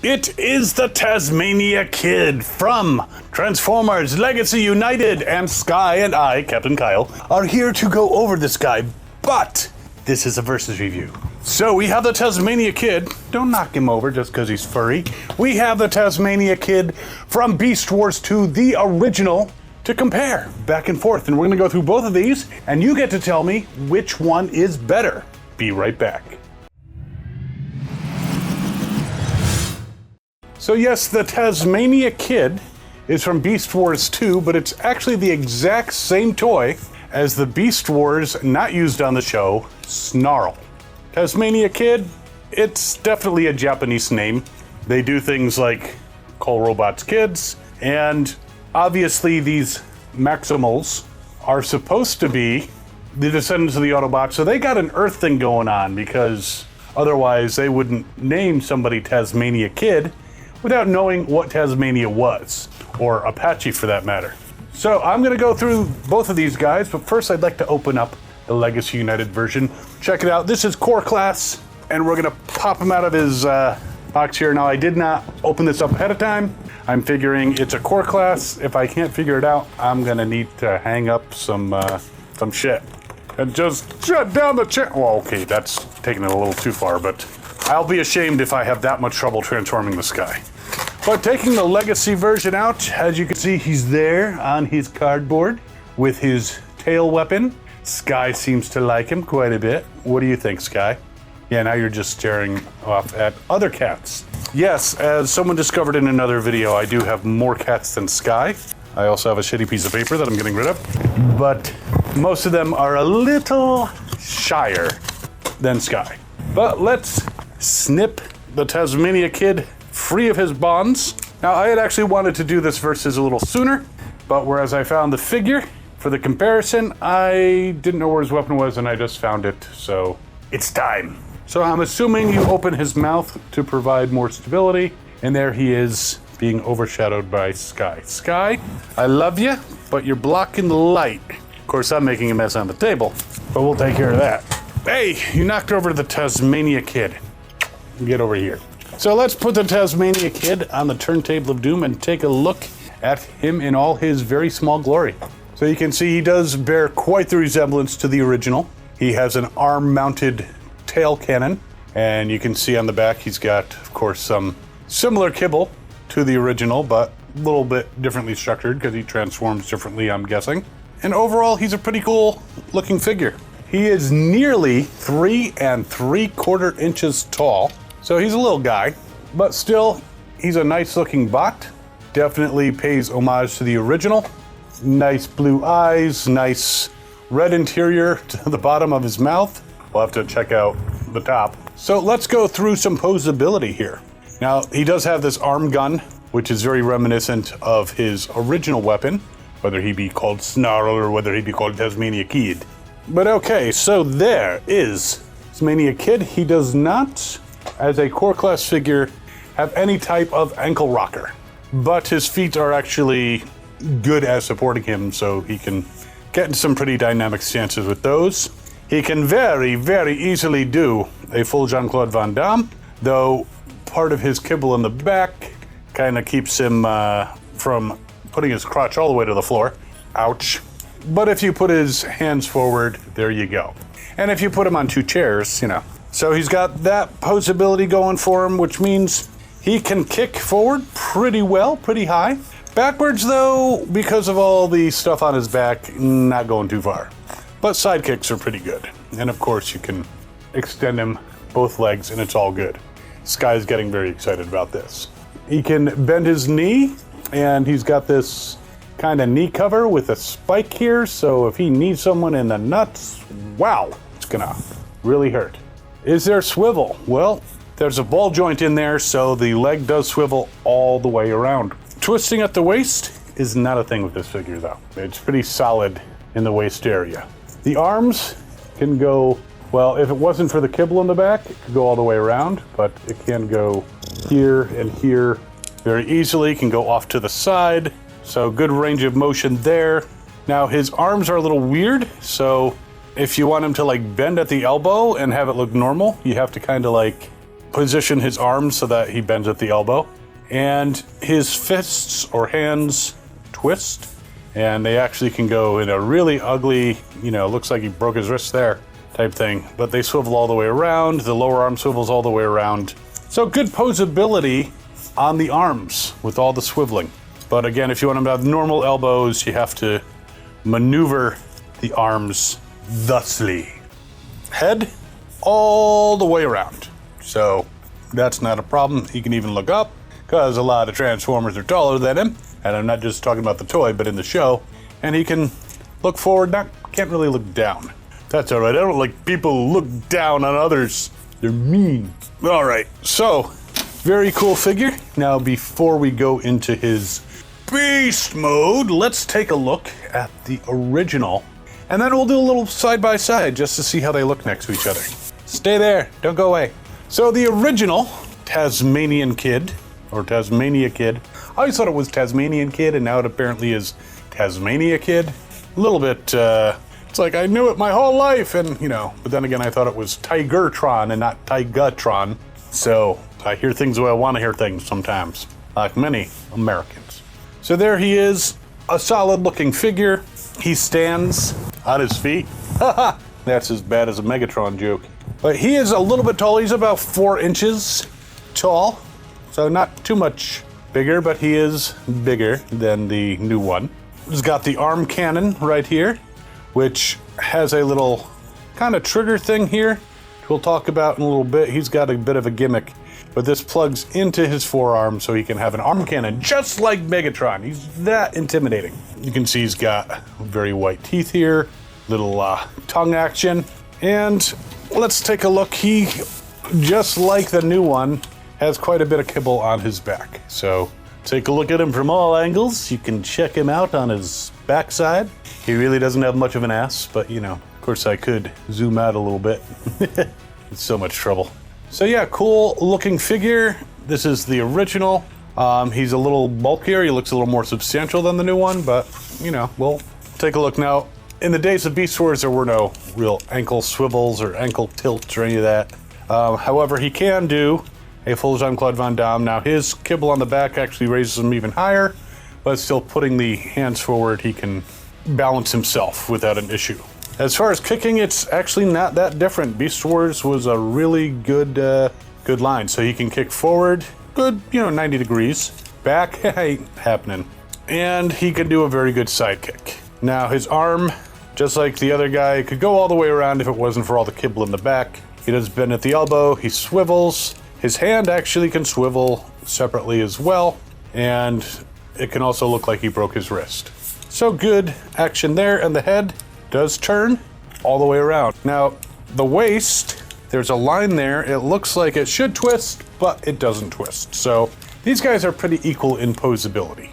It is the Tazmania Kid from Transformers Legacy United, and Sky and I, Captain Kyle, are here to go over this guy, but this is a versus review. So we have the Tazmania Kid. Don't knock him over just because he's furry. We have the Tazmania Kid from Beast Wars 2, the original, to compare back and forth. And we're going to go through both of these, and you get to tell me which one is better. Be right back. So yes, the Tazmania Kid is from Beast Wars 2, but it's actually the exact same toy as the Beast Wars not used on the show, Snarl. Tazmania Kid, it's definitely a Japanese name. They do things like call robots kids, and obviously these Maximals are supposed to be the descendants of the Autobots, so they got an Earth thing going on, because otherwise they wouldn't name somebody Tazmania Kid without knowing what Tasmania was, or Apache for that matter. So I'm gonna go through both of these guys, but first I'd like to open up the Legacy United version. Check it out, this is Core Class, and we're gonna pop him out of his box here. Now I did not open this up ahead of time. I'm figuring it's a Core Class. If I can't figure it out, I'm gonna need to hang up some shit. And just shut down the channel. Well, okay, that's taking it a little too far, but I'll be ashamed if I have that much trouble transforming this guy. But taking the Legacy version out, as you can see, he's there on his cardboard with his tail weapon. Sky seems to like him quite a bit. What do you think, Sky? Yeah, now you're just staring off at other cats. Yes, as someone discovered in another video, I do have more cats than Sky. I also have a shitty piece of paper that I'm getting rid of, but most of them are a little shyer than Sky. But let's snip the Tazmania Kid free of his bonds. Now, I had actually wanted to do this versus a little sooner, but whereas I found the figure for the comparison, I didn't know where his weapon was, and I just found it, so it's time. So I'm assuming you open his mouth to provide more stability, and there he is being overshadowed by Sky. Sky, I love you, but you're blocking the light. Of course, I'm making a mess on the table, but we'll take care of that. Hey, you knocked over the Tazmania Kid. Get over here. So let's put the Tazmania Kid on the turntable of doom and take a look at him in all his very small glory. So you can see he does bear quite the resemblance to the original. He has an arm-mounted tail cannon, and you can see on the back he's got, of course, some similar kibble to the original, but a little bit differently structured because he transforms differently, I'm guessing. And overall, he's a pretty cool looking figure. He is nearly 3 3/4 inches tall, so he's a little guy, but still, he's a nice looking bot. Definitely pays homage to the original. Nice blue eyes, nice red interior to the bottom of his mouth. We'll have to check out the top. So let's go through some posability here. Now, he does have this arm gun, which is very reminiscent of his original weapon, whether he be called Snarl or whether he be called Tazmania Kid. But okay, so there is Tazmania Kid. He does not, as a Core Class figure, have any type of ankle rocker, but his feet are actually good at supporting him, so he can get in some pretty dynamic stances with those. He can very, very easily do a full Jean-Claude Van Damme, though part of his kibble in the back kind of keeps him from putting his crotch all the way to the floor. Ouch. But if you put his hands forward, there you go. And if you put him on 2 chairs, you know. So he's got that posability going for him, which means he can kick forward pretty well, pretty high. Backwards though, because of all the stuff on his back, not going too far. But side kicks are pretty good. And of course you can extend him both legs and it's all good. Sky's getting very excited about this. He can bend his knee, and he's got this kind of knee cover with a spike here, so if he needs someone in the nuts, wow, it's gonna really hurt. Is there swivel? Well, there's a ball joint in there, so the leg does swivel all the way around. Twisting at the waist is not a thing with this figure though. It's pretty solid in the waist area. The arms can go, well, if it wasn't for the kibble in the back, it could go all the way around, but it can go here and here very easily, can go off to the side. So good range of motion there. Now his arms are a little weird, so if you want him to like bend at the elbow and have it look normal, you have to kind of like position his arms so that he bends at the elbow. And his fists or hands twist, and they actually can go in a really ugly, looks like he broke his wrist there type thing, but they swivel all the way around. The lower arm swivels all the way around. So good posability on the arms with all the swiveling. But again, if you want them to have normal elbows, you have to maneuver the arms thusly. Head all the way around. So that's not a problem. He can even look up, because a lot of Transformers are taller than him. And I'm not just talking about the toy, but in the show. And he can look forward, can't really look down. That's all right. I don't like people who look down on others. They're mean. All right, so very cool figure. Now, before we go into his beast mode, let's take a look at the original. And then we'll do a little side-by-side just to see how they look next to each other. Stay there, don't go away. So the original Tasmanian Kid, or Tasmania Kid. I always thought it was Tasmanian Kid, and now it apparently is Tazmania Kid. A little bit, it's like I knew it my whole life, and but then again I thought it was Tigertron and not Tygatron. So I hear things the way I want to hear things sometimes, like many Americans. So there he is, a solid looking figure. He stands on his feet. Haha, that's as bad as a Megatron joke. But he is a little bit tall. He's about 4 inches tall. So not too much bigger, but he is bigger than the new one. He's got the arm cannon right here, which has a little kind of trigger thing here, which we'll talk about in a little bit. He's got a bit of a gimmick, but this plugs into his forearm so he can have an arm cannon just like Megatron. He's that intimidating. You can see he's got very white teeth here, little tongue action. And let's take a look. He, just like the new one, has quite a bit of kibble on his back. So take a look at him from all angles. You can check him out on his backside. He really doesn't have much of an ass, but of course I could zoom out a little bit. It's so much trouble. So yeah, cool looking figure. This is the original. He's a little bulkier. He looks a little more substantial than the new one, but we'll take a look now. In the days of Beast Wars, there were no real ankle swivels or ankle tilts or any of that. However, he can do a full Jean-Claude Van Damme. Now his kibble on the back actually raises him even higher, but still putting the hands forward, he can balance himself without an issue. As far as kicking, it's actually not that different. Beast Wars was a really good line. So he can kick forward, good, 90 degrees. Back, ain't happening. And he can do a very good side kick. Now his arm, just like the other guy, could go all the way around if it wasn't for all the kibble in the back. He does bend at the elbow, he swivels. His hand actually can swivel separately as well, and it can also look like he broke his wrist. So good action there, and the head does turn all the way around. Now, the waist, there's a line there. It looks like it should twist, but it doesn't twist. So these guys are pretty equal in posability.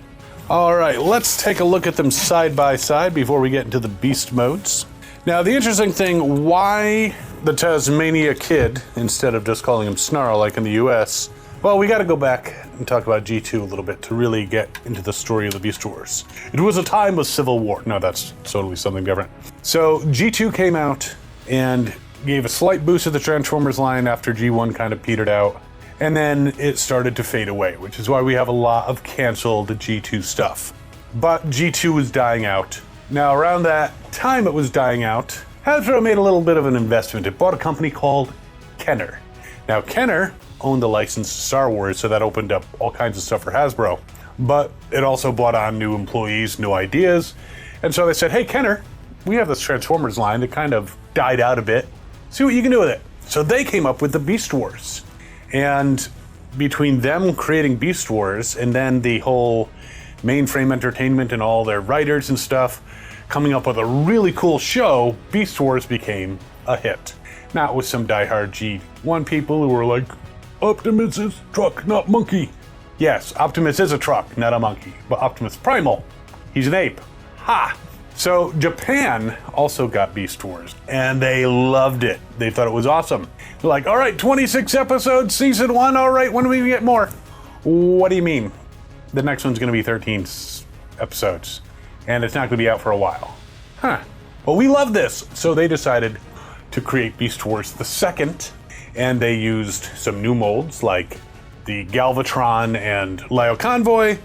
All right, let's take a look at them side by side before we get into the beast modes. Now, the interesting thing, why the Tasmania Kid, instead of just calling him Snarl like in the US, well, we got to go back and talk about G2 a little bit to really get into the story of the Beast Wars. It was a time of civil war. No, that's totally something different. So G2 came out and gave a slight boost to the Transformers line after G1 kind of petered out. And then it started to fade away, which is why we have a lot of canceled G2 stuff. But G2 was dying out. Now, around that time it was dying out, Hasbro made a little bit of an investment. It bought a company called Kenner. Now, Kenner owned the license to Star Wars, so that opened up all kinds of stuff for Hasbro. But it also brought on new employees, new ideas. And so they said, hey, Kenner, we have this Transformers line that kind of died out a bit. See what you can do with it. So they came up with the Beast Wars. And between them creating Beast Wars and then the whole Mainframe Entertainment and all their writers and stuff coming up with a really cool show, Beast Wars became a hit. Not with some diehard G1 people who were like, Optimus is truck, not monkey. Yes, Optimus is a truck, not a monkey, but Optimus Primal, he's an ape. Ha! So Japan also got Beast Wars, and they loved it. They thought it was awesome. They're like, all right, 26 episodes, season 1, all right, when do we get more? What do you mean? The next one's gonna be 13 episodes, and it's not gonna be out for a while. Huh, well, we love this. So they decided to create Beast Wars the second, and they used some new molds like the Galvatron and Lio Convoy,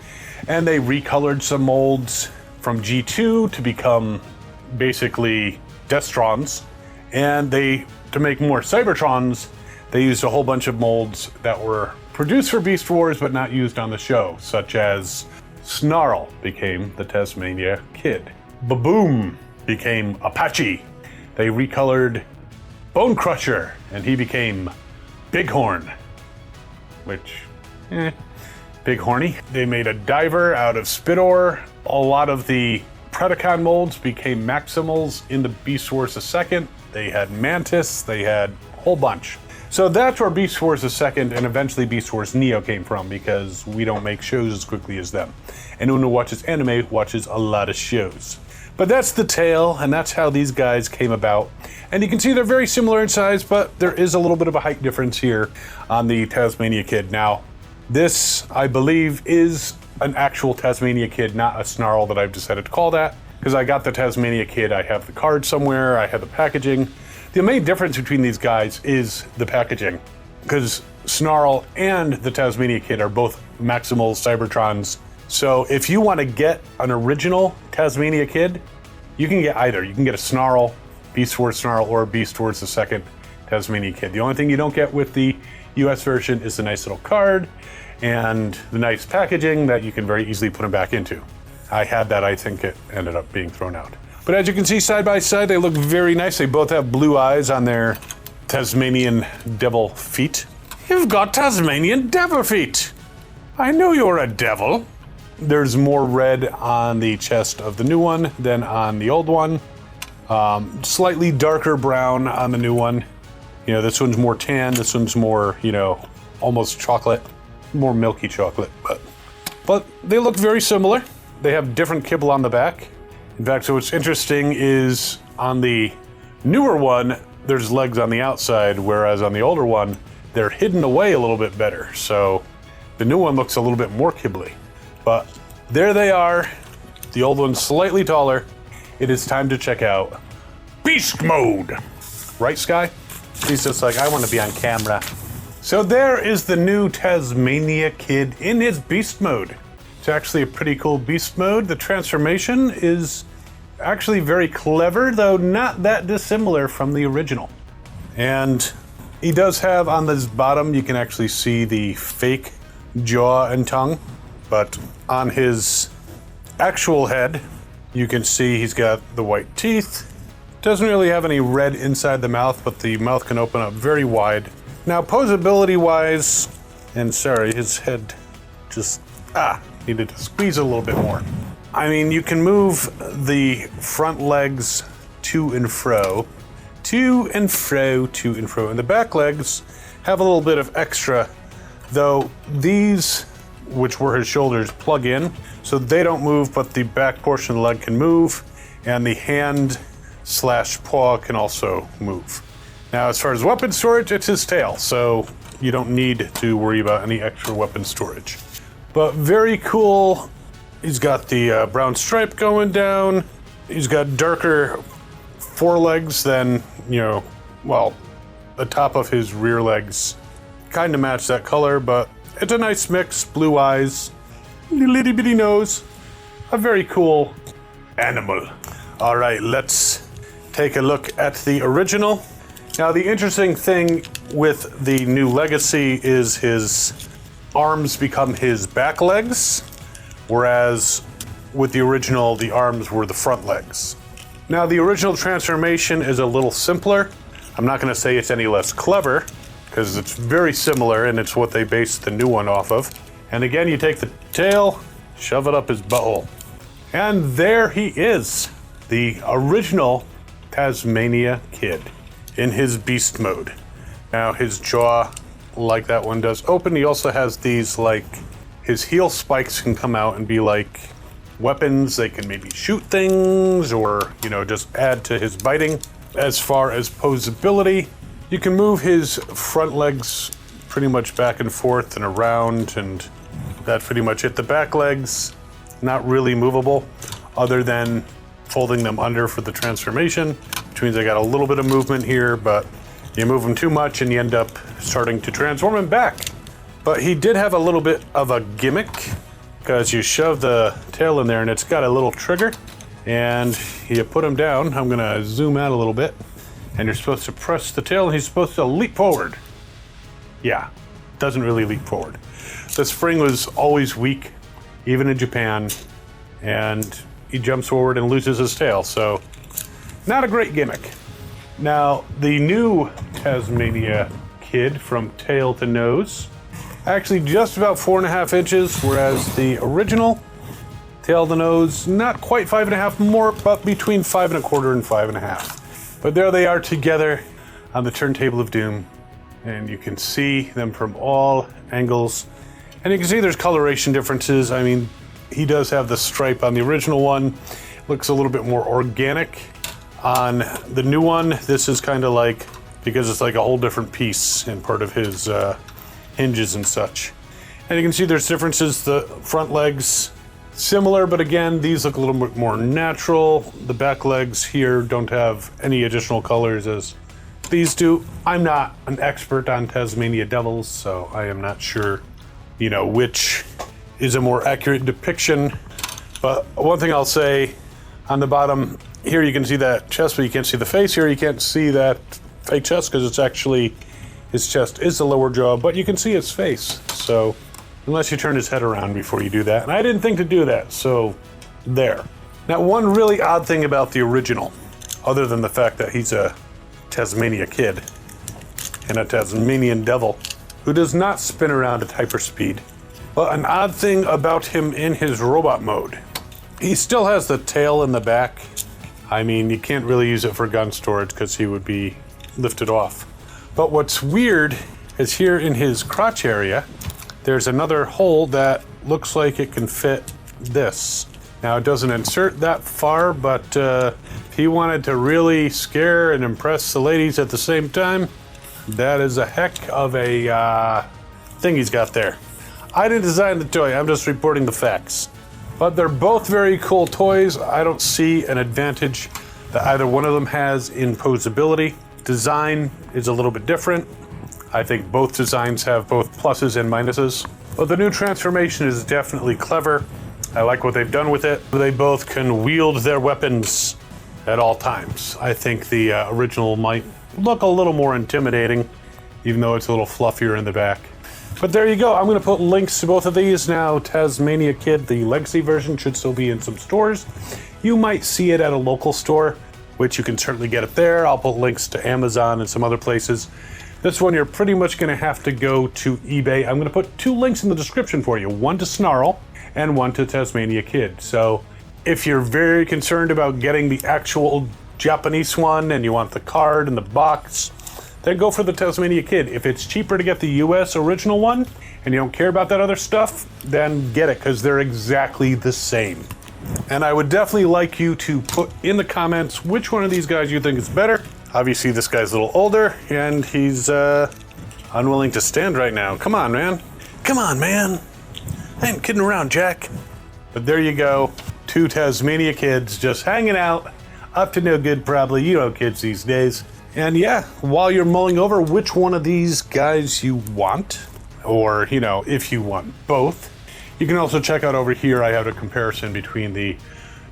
and they recolored some molds from G2 to become basically Destrons, and to make more Cybertrons, they used a whole bunch of molds that were produced for Beast Wars but not used on the show, such as Snarl became the Tasmania Kid. Baboom became Apache. They recolored Bone Crusher, and he became Bighorn, which, big horny. They made a diver out of Spit-Ore. A lot of the Predacon molds became Maximals in the Beast Wars II. They had Mantis, they had a whole bunch. So that's where Beast Wars II and eventually Beast Wars Neo came from, because we don't make shows as quickly as them. Anyone who watches anime watches a lot of shows. But that's the tale, and that's how these guys came about. And you can see they're very similar in size, but there is a little bit of a height difference here on the Tazmania Kid. Now, this, I believe, is an actual Tazmania Kid, not a Snarl that I've decided to call that, because I got the Tazmania Kid, I have the card somewhere, I have the packaging. The main difference between these guys is the packaging, because Snarl and the Tazmania Kid are both Maximal Cybertrons. So if you want to get an original Tazmania Kid, you can get either. You can get a Snarl, Beast Wars Snarl, or Beast Wars II Tazmania Kid. The only thing you don't get with the US version is the nice little card and the nice packaging that you can very easily put them back into. I had that, I think it ended up being thrown out. But as you can see side by side, they look very nice. They both have blue eyes on their Tasmanian devil feet. You've got Tasmanian devil feet. I know you're a devil. There's more red on the chest of the new one than on the old one. Slightly darker brown on the new one. You know, this one's more tan, this one's more, you know, almost chocolate, more milky chocolate. But they look very similar. They have different kibble on the back. In fact, so what's interesting is on the newer one, there's legs on the outside, whereas on the older one, they're hidden away a little bit better. So the new one looks a little bit more kibbly. But there they are. The old one's slightly taller. It is time to check out Beast Mode. Right, Sky? He's just like, I want to be on camera. So there is the new Tazmania Kid in his Beast Mode. It's actually a pretty cool Beast Mode. The transformation is actually very clever, though not that dissimilar from the original. And he does have on this bottom, you can actually see the fake jaw and tongue. But on his actual head, you can see he's got the white teeth. Doesn't really have any red inside the mouth, but the mouth can open up very wide. Now, posability-wise, and sorry, his head just, needed to squeeze it a little bit more. I mean, you can move the front legs to and fro, to and fro, to and fro. And the back legs have a little bit of extra, though these, which were his shoulders, plug in, so they don't move, but the back portion of the leg can move, and the hand/paw can also move. Now, as far as weapon storage, it's his tail, so you don't need to worry about any extra weapon storage. But very cool. He's got the brown stripe going down. He's got darker forelegs than, well, the top of his rear legs kind of match that color, but it's a nice mix. Blue eyes, little bitty nose, a very cool animal. All right, let's take a look at the original. Now, the interesting thing with the new Legacy is his arms become his back legs, whereas with the original, the arms were the front legs. Now, the original transformation is a little simpler. I'm not going to say it's any less clever, because it's very similar, and it's what they based the new one off of. And again, you take the tail, shove it up his butthole. And there he is, the original Tazmania Kid in his beast mode. Now, his jaw, like that one, does open. He also has these, like, his heel spikes can come out and be like weapons. They can maybe shoot things or, just add to his biting. As far as posability, you can move his front legs pretty much back and forth and around, and that's pretty much it. The back legs, not really movable, other than folding them under for the transformation, which means I got a little bit of movement here, but, You move him too much and you end up starting to transform him back. But he did have a little bit of a gimmick, because you shove the tail in there and it's got a little trigger, and you put him down. I'm gonna zoom out a little bit, and you're supposed to press the tail and he's supposed to leap forward. Yeah, doesn't really leap forward. The spring was always weak, even in Japan, and he jumps forward and loses his tail, so not a great gimmick. Now, the new Tazmania Kid from tail to nose, actually just about 4.5 inches, whereas the original tail to nose, not quite 5.5 more, but between 5.25 and 5.5. But there they are together on the turntable of doom, and you can see them from all angles. And you can see there's coloration differences. I mean, he does have the stripe on the original one. Looks a little bit more organic. On the new one, this is kind of like, because it's like a whole different piece and part of his hinges and such. And you can see there's differences. The front legs, similar, but again, these look a little bit more natural. The back legs here don't have any additional colors as these do. I'm not an expert on Tasmania devils, so I am not sure, you know, which is a more accurate depiction. But one thing I'll say, on the bottom here you can see that chest, but you can't see the face. Here you can't see that fake chest because it's actually, his chest is the lower jaw, but you can see his face. So unless you turn his head around before you do that, and I didn't think to do that, so there. Now, one really odd thing about the original, other than the fact that he's a Tasmania Kid and a Tasmanian devil who does not spin around at hyperspeed, but an odd thing about him in his robot mode, he still has the tail in the back. I mean, you can't really use it for gun storage because he would be lifted off. But what's weird is here in his crotch area, there's another hole that looks like it can fit this. Now, it doesn't insert that far, but if he wanted to really scare and impress the ladies at the same time, that is a heck of a thing he's got there. I didn't design the toy, I'm just reporting the facts. But they're both very cool toys. I don't see an advantage that either one of them has in posability. Design is a little bit different. I think both designs have both pluses and minuses. But the new transformation is definitely clever. I like what they've done with it. They both can wield their weapons at all times. I think the original might look a little more intimidating, even though it's a little fluffier in the back. But there you go. I'm going to put links to both of these now. Tazmania Kid, the legacy version, should still be in some stores. You might see it at a local store, which you can certainly get it there. I'll put links to Amazon and some other places. This one, you're pretty much going to have to go to eBay. I'm going to put 2 links in the description for you, one to Snarl and one to Tazmania Kid. So if you're very concerned about getting the actual Japanese one and you want the card and the box, then go for the Tazmania Kid. If it's cheaper to get the US original one and you don't care about that other stuff, then get it, because they're exactly the same. And I would definitely like you to put in the comments which one of these guys you think is better. Obviously this guy's a little older and he's unwilling to stand right now. Come on, man. Come on, man. I ain't kidding around, Jack. But there you go. 2 Tazmania Kids just hanging out, up to no good probably. You know kids these days. And yeah, while you're mulling over which one of these guys you want, or, you know, if you want both, you can also check out over here, I have a comparison between the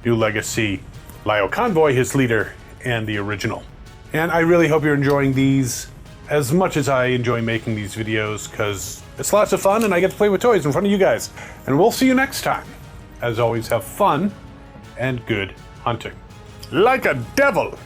new legacy Lio Convoy, his leader, and the original. And I really hope you're enjoying these as much as I enjoy making these videos, because it's lots of fun and I get to play with toys in front of you guys. And we'll see you next time. As always, have fun and good hunting. Like a devil!